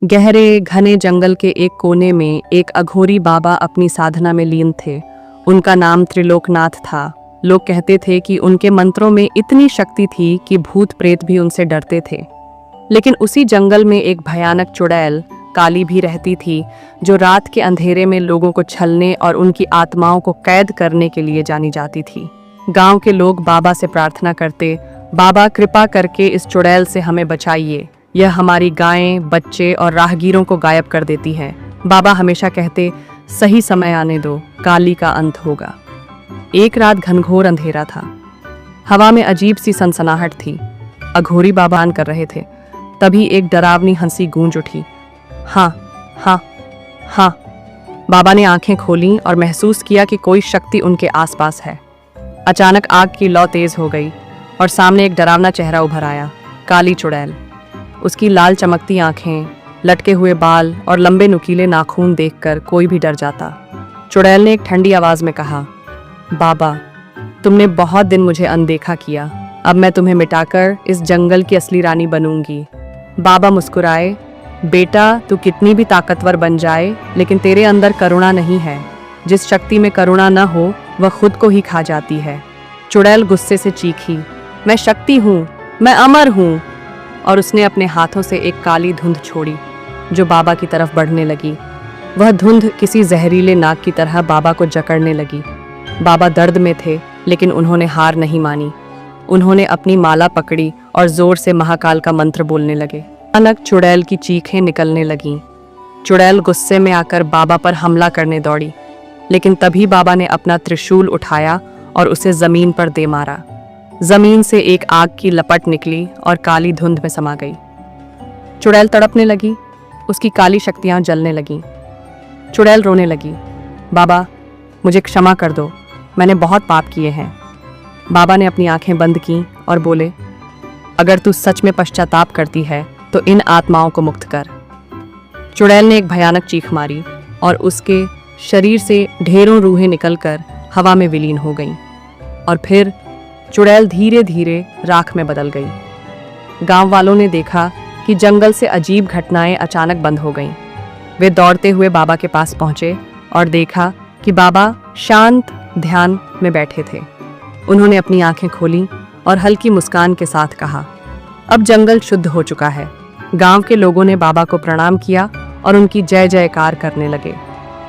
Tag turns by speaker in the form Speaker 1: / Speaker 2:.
Speaker 1: गहरे घने जंगल के एक कोने में एक अघोरी बाबा अपनी साधना में लीन थे। उनका नाम त्रिलोकनाथ था। लोग कहते थे कि उनके मंत्रों में इतनी शक्ति थी कि भूत प्रेत भी उनसे डरते थे। लेकिन उसी जंगल में एक भयानक चुड़ैल काली भी रहती थी, जो रात के अंधेरे में लोगों को छलने और उनकी आत्माओं को कैद करने के लिए जानी जाती थी। गांव के लोग बाबा से प्रार्थना करते, बाबा कृपा करके इस चुड़ैल से हमें बचाइए, यह हमारी गायें, बच्चे और राहगीरों को गायब कर देती है। बाबा हमेशा कहते, सही समय आने दो, काली का अंत होगा। एक रात घनघोर अंधेरा था। हवा में अजीब सी सनसनाहट थी। अघोरी बाबा आन कर रहे थे। तभी एक डरावनी हंसी गूंज उठी। हाँ हाँ हाँ। बाबा ने आंखें खोलीं और महसूस किया कि कोई शक्ति उनके आसपास है। अचानक आग की लौ तेज हो गई और सामने एक डरावना चेहरा उभर आया। काली चुड़ैल। उसकी लाल चमकती आंखें, लटके हुए बाल और लंबे नुकीले नाखून देखकर कोई भी डर जाता। चुड़ैल ने एक ठंडी आवाज में कहा, बाबा, तुमने बहुत दिन मुझे अनदेखा किया। अब मैं तुम्हें मिटाकर इस जंगल की असली रानी बनूंगी। बाबा मुस्कुराए, बेटा, तू कितनी भी ताकतवर बन जाए, लेकिन तेरे अंदर करुणा नहीं है। जिस शक्ति में करुणा न हो, वह खुद को ही खा जाती है। चुड़ैल गुस्से से चीखी, मैं शक्ति हूँ, मैं अमर हूँ। और उसने अपने हाथों से एक काली धुंध छोड़ी, जो बाबा की तरफ बढ़ने लगी। वह धुंध किसी जहरीले नाग की तरह बाबा को जकड़ने लगी। बाबा दर्द में थे, लेकिन उन्होंने हार नहीं मानी। उन्होंने अपनी माला पकड़ी और जोर से महाकाल का मंत्र बोलने लगे। अचानक चुड़ैल की चीखें निकलने लगीं। चुड़ैल गुस्से में आकर बाबा पर हमला करने दौड़ी, लेकिन तभी बाबा ने अपना त्रिशूल उठाया और उसे जमीन पर दे मारा। जमीन से एक आग की लपट निकली और काली धुंध में समा गई। चुड़ैल तड़पने लगी, उसकी काली शक्तियां जलने लगीं। चुड़ैल रोने लगी, बाबा, मुझे क्षमा कर दो, मैंने बहुत पाप किए हैं। बाबा ने अपनी आंखें बंद की और बोले, अगर तू सच में पश्चाताप करती है तो इन आत्माओं को मुक्त कर। चुड़ैल ने एक भयानक चीख मारी और उसके शरीर से ढेरों रूहें निकलकर हवा में विलीन हो गईं। और फिर चुड़ैल धीरे धीरे राख में बदल गई। गांव वालों ने देखा कि जंगल से अजीब घटनाएं अचानक बंद हो गईं। वे दौड़ते हुए बाबा के पास पहुंचे और देखा कि बाबा शांत ध्यान में बैठे थे। उन्होंने अपनी आंखें खोलीं और हल्की मुस्कान के साथ कहा, अब जंगल शुद्ध हो चुका है। गांव के लोगों ने बाबा को प्रणाम किया और उनकी जय जयकार करने लगे।